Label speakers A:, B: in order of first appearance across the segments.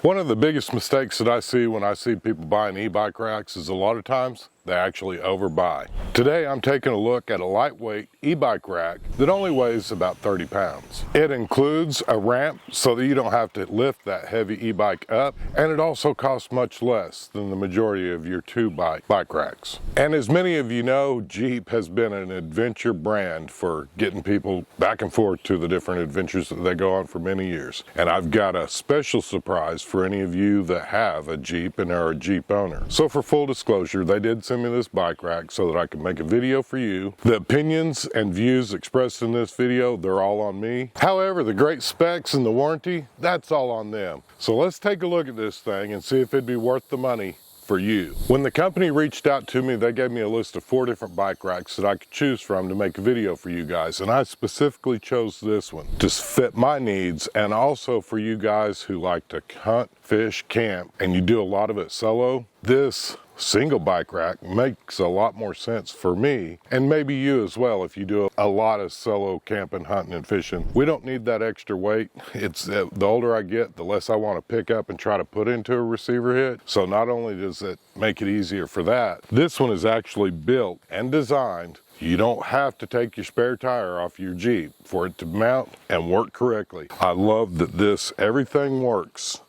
A: One of the biggest mistakes that I see when I see people buying e-bike racks is a lot of times they actually overbuy. Today I'm taking a look at a lightweight e-bike rack that only weighs about 30 pounds. It includes a ramp so that you don't have to lift that heavy e-bike up, and it also costs much less than the majority of your bike racks. And as many of you know, Jeep has been an adventure brand for getting people back and forth to the different adventures that they go on for many years. And I've got a special surprise for any of you that have a Jeep and are a Jeep owner. So for full disclosure, they did send me this bike rack so that I could make a video for you. The opinions and views expressed in this video, they're all on me. However, the great specs and the warranty, that's all on them. So let's take a look at this thing and see if it'd be worth the money for you. When the company reached out to me, they gave me a list of 4 different bike racks that I could choose from to make a video for you guys, and I specifically chose this one to fit my needs, and also for you guys who like to hunt, fish, camp, and you do a lot of it solo. This single bike rack makes a lot more sense for me, and maybe you as well if you do a lot of solo camping, hunting, and fishing. We don't need that extra weight. It's the older I get, the less I want to pick up and try to put into a receiver hitch. So not only does it make it easier for that, this one is actually built and designed. You don't have to take your spare tire off your Jeep for it to mount and work correctly. I love that everything works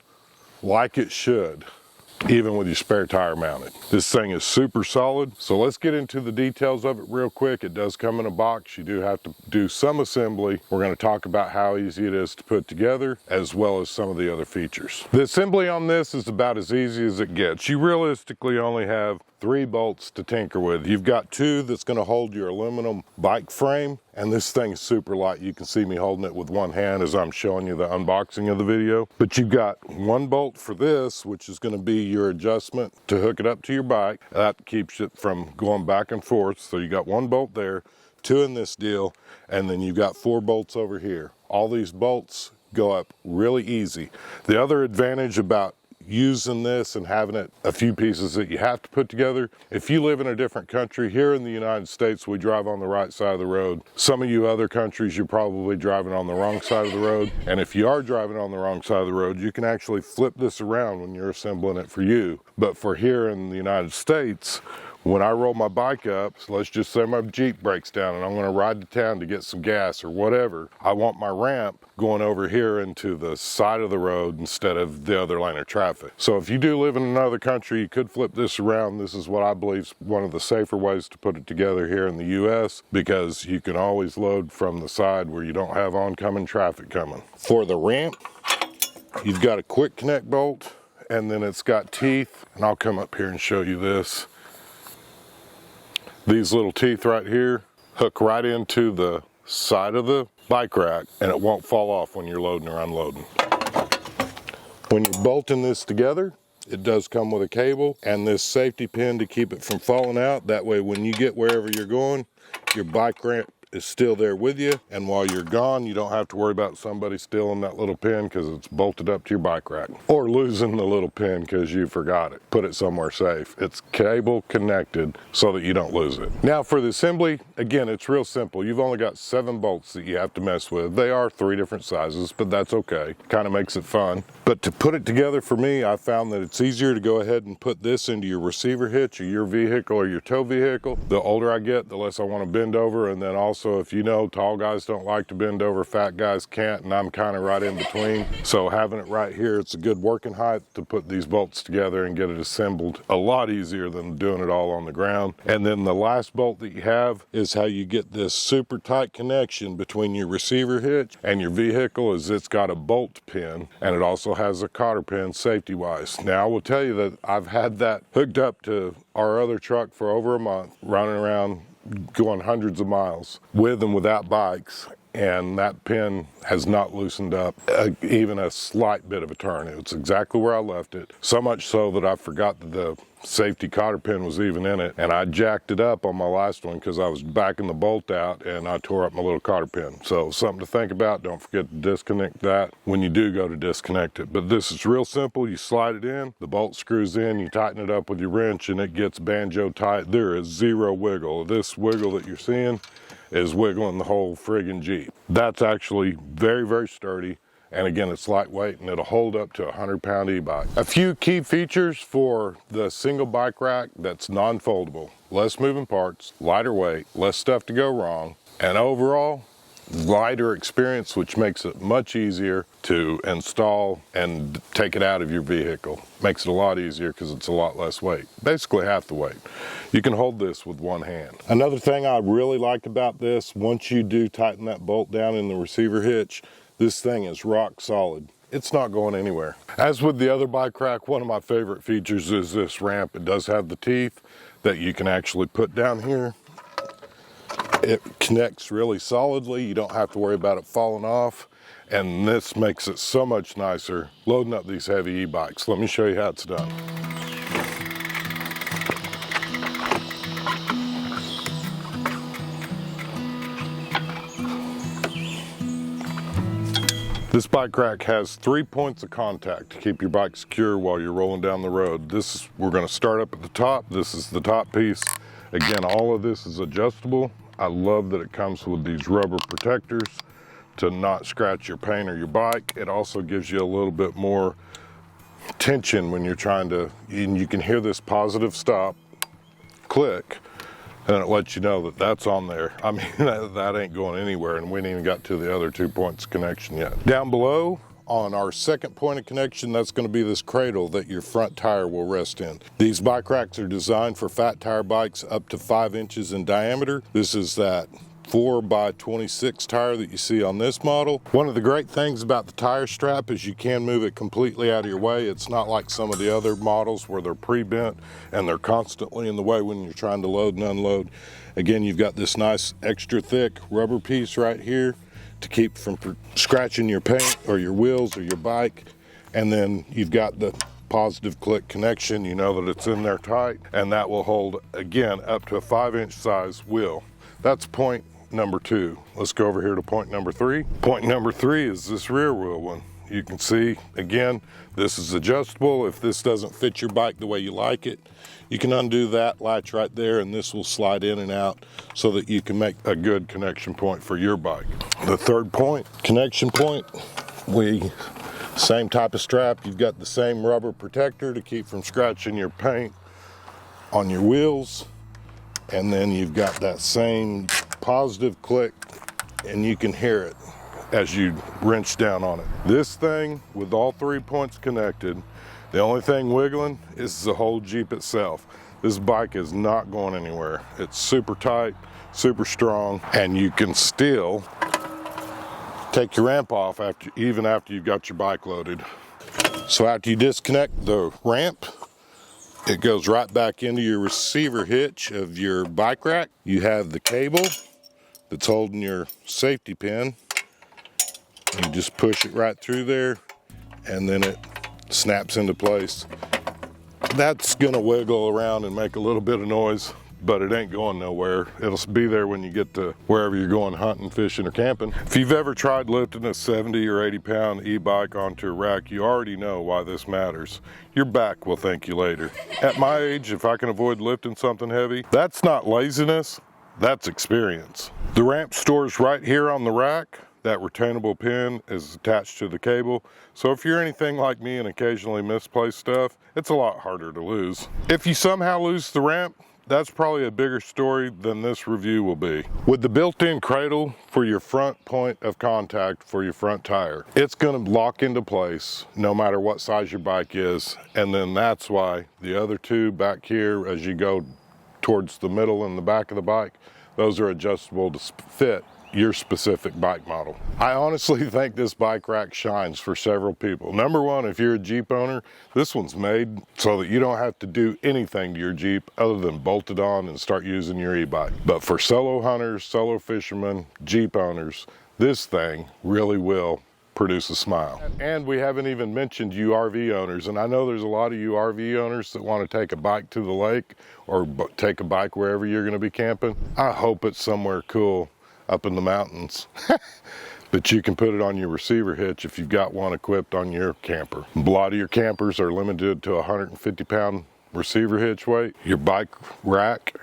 A: like it should, even with your spare tire mounted. This thing is super solid. So let's get into the details of it real quick. It does come in a box. You do have to do some assembly. We're going to talk about how easy it is to put together, as well as some of the other features. The assembly on this is about as easy as it gets. You realistically only have 3 bolts to tinker with. You've got 2 that's going to hold your aluminum bike frame, and this thing is super light. You can see me holding it with one hand as I'm showing you the unboxing of the video. But you've got 1 bolt for this, which is going to be your adjustment to hook it up to your bike. That keeps it from going back and forth. So you got 1 bolt there, 2 in this deal, and then you've got 4 bolts over here. All these bolts go up really easy. The other advantage about using this and having it a few pieces that you have to put together, if you live in a different country, here in the United States we drive on the right side of the road. Some of you other countries, you're probably driving on the wrong side of the road, and if you are driving on the wrong side of the road, you can actually flip this around when you're assembling it for you. But for here in the United States, when I roll my bike up, so let's just say my Jeep breaks down and I'm going to ride to town to get some gas or whatever, I want my ramp going over here into the side of the road instead of the other lane of traffic. So if you do live in another country, you could flip this around. This is what I believe is one of the safer ways to put it together here in the US, because you can always load from the side where you don't have oncoming traffic coming. For the ramp, you've got a quick connect bolt, and then it's got teeth, and I'll come up here and show you this. These little teeth right here hook right into the side of the bike rack, and it won't fall off when you're loading or unloading. When you're bolting this together, it does come with a cable and this safety pin to keep it from falling out. That way when you get wherever you're going, your bike ramp is still there with you, and while you're gone, you don't have to worry about somebody stealing that little pin because it's bolted up to your bike rack, or losing the little pin because you forgot it. Put it somewhere safe. It's cable connected so that you don't lose it. Now for the assembly, again, it's real simple. You've only got 7 bolts that you have to mess with. They are 3 different sizes, but that's okay. Kind of makes it fun. But to put it together for me, I found that it's easier to go ahead and put this into your receiver hitch or your vehicle or your tow vehicle. The older I get, the less I want to bend over, and then also, if you know, tall guys don't like to bend over, fat guys can't, and I'm kind of right in between. So having it right here, it's a good working height to put these bolts together and get it assembled. A lot easier than doing it all on the ground. And then the last bolt that you have is how you get this super tight connection between your receiver hitch and your vehicle, is it's got a bolt pin, and it also has a cotter pin safety wise. Now I will tell you that I've had that hooked up to our other truck for over a month, running around going hundreds of miles with and without bikes, and that pin has not loosened up even a slight bit of a turn. It's exactly where I left it, so much so that I forgot that the safety cotter pin was even in it, and I jacked it up on my last one because I was backing the bolt out and I tore up my little cotter pin. So something to think about. Don't forget to disconnect that when you do go to disconnect it. But this is real simple. You slide it in, the bolt screws in, you tighten it up with your wrench, and it gets banjo tight. There is 0 wiggle. This wiggle that you're seeing is wiggling the whole friggin' Jeep. That's actually very, very sturdy. And again, it's lightweight and it'll hold up to a 100-pound e-bike. A few key features for the single bike rack that's non-foldable: less moving parts, lighter weight, less stuff to go wrong, and overall, lighter experience, which makes it much easier to install and take it out of your vehicle. Makes it a lot easier because it's a lot less weight, basically half the weight. You can hold this with one hand. Another thing I really like about this, once you do tighten that bolt down in the receiver hitch, this thing is rock solid. It's not going anywhere. As with the other bike rack, one of my favorite features is this ramp. It does have the teeth that you can actually put down here. It connects really solidly. You don't have to worry about it falling off. And this makes it so much nicer loading up these heavy e-bikes. Let me show you how it's done. This bike rack has 3 points of contact to keep your bike secure while you're rolling down the road. We're going to start up at the top. This is the top piece. Again, all of this is adjustable. I love that it comes with these rubber protectors to not scratch your paint or your bike. It also gives you a little bit more tension when you're trying to, and you can hear this positive stop click, and it lets you know that that's on there. I mean, that ain't going anywhere, and we ain't even got to the other 2 points of connection yet. Down below, on our second point of connection, that's going to be this cradle that your front tire will rest in. These bike racks are designed for fat tire bikes up to 5 inches in diameter. This is that 4x26 tire that you see on this model. One of the great things about the tire strap is you can move it completely out of your way. It's not like some of the other models where they're pre-bent and they're constantly in the way when you're trying to load and unload. Again, you've got this nice extra thick rubber piece right here to keep from scratching your paint or your wheels or your bike. And then you've got the positive click connection. You know that it's in there tight, and that will hold, again, up to a 5-inch size wheel. That's point number 2. Let's go over here to point number 3. Point number 3 is this rear wheel one. You can see, again, this is adjustable. If this doesn't fit your bike the way you like it, you can undo that latch right there, and this will slide in and out so that you can make a good connection point for your bike. The third point, connection point, same type of strap. You've got the same rubber protector to keep from scratching your paint on your wheels. And then you've got that same positive click, and you can hear it as you wrench down on it. This thing, with all 3 points connected, the only thing wiggling is the whole Jeep itself. This bike is not going anywhere. It's super tight, super strong, and you can still take your ramp off even after you've got your bike loaded. So after you disconnect the ramp, it goes right back into your receiver hitch of your bike rack. You have the cable that's holding your safety pin. You just push it right through there, and then it snaps into place. That's gonna wiggle around and make a little bit of noise, but it ain't going nowhere. It'll be there when you get to wherever you're going hunting, fishing, or camping. If you've ever tried lifting a 70 or 80 pound e-bike onto a rack, you already know why this matters. Your back will thank you later. At my age, if I can avoid lifting something heavy, that's not laziness, that's experience. The ramp stores right here on the rack. That retainable pin is attached to the cable. So if you're anything like me and occasionally misplace stuff, it's a lot harder to lose. If you somehow lose the ramp, that's probably a bigger story than this review will be. With the built-in cradle for your front point of contact for your front tire, it's gonna lock into place no matter what size your bike is. And then that's why the other 2 back here, as you go towards the middle and the back of the bike, those are adjustable to fit your specific bike model. I honestly think this bike rack shines for several people. Number one, if you're a Jeep owner, this one's made so that you don't have to do anything to your Jeep other than bolt it on and start using your e-bike. But for solo hunters, solo fishermen, Jeep owners, this thing really will produce a smile. And we haven't even mentioned you RV owners, and I know there's a lot of you RV owners that want to take a bike to the lake or take a bike wherever you're going to be camping. I hope it's somewhere cool up in the mountains. But you can put it on your receiver hitch if you've got one equipped on your camper. A lot of your campers are limited to a 150-pound receiver hitch weight. Your bike rack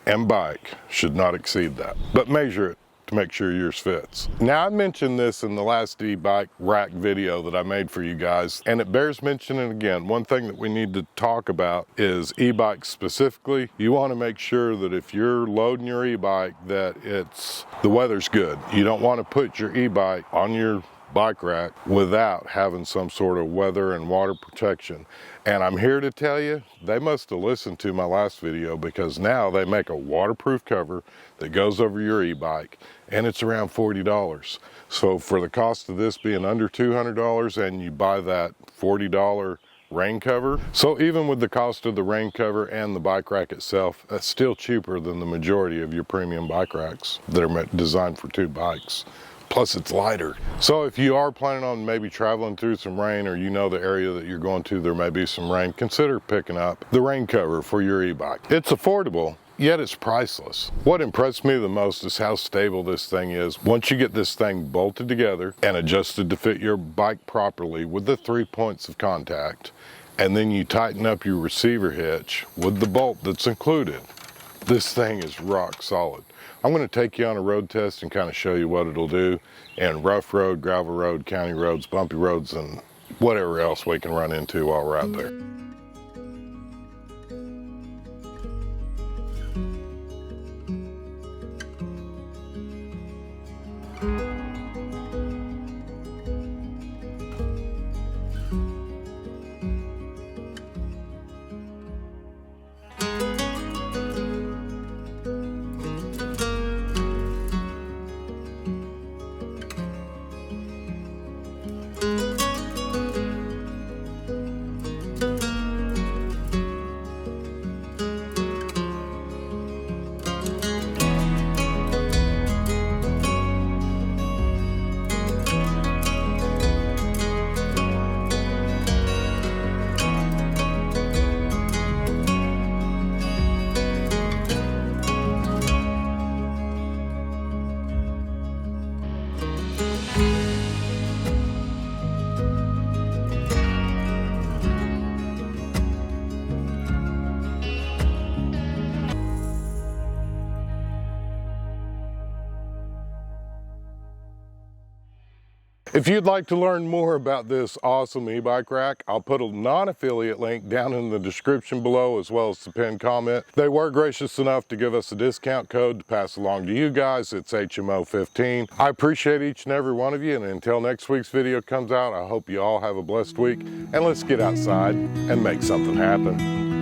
A: and bike should not exceed that. But measure it to to make sure yours fits. Now, I mentioned this in the last e-bike rack video that I made for you guys, and it bears mentioning again. One thing that we need to talk about is e-bikes specifically. You want to make sure that if you're loading your e-bike that the weather's good. You don't want to put your e-bike on your bike rack without having some sort of weather and water protection. And I'm here to tell you, they must have listened to my last video, because now they make a waterproof cover that goes over your e-bike, and it's around $40. So for the cost of this being under $200, and you buy that $40 rain cover, so even with the cost of the rain cover and the bike rack itself, that's still cheaper than the majority of your premium bike racks that are designed for 2 bikes. Plus it's lighter. So if you are planning on maybe traveling through some rain, or you know the area that you're going to, there may be some rain, consider picking up the rain cover for your e-bike. It's affordable, yet it's priceless. What impressed me the most is how stable this thing is. Once you get this thing bolted together and adjusted to fit your bike properly with the 3 points of contact, and then you tighten up your receiver hitch with the bolt that's included, this thing is rock solid. I'm going to take you on a road test and kind of show you what it'll do in rough road, gravel road, county roads, bumpy roads, and whatever else we can run into while we're out there. If you'd like to learn more about this awesome e-bike rack, I'll put a non-affiliate link down in the description below, as well as the pinned comment. They were gracious enough to give us a discount code to pass along to you guys. It's HMO15. I appreciate each and every one of you, and until next week's video comes out, I hope you all have a blessed week, and let's get outside and make something happen.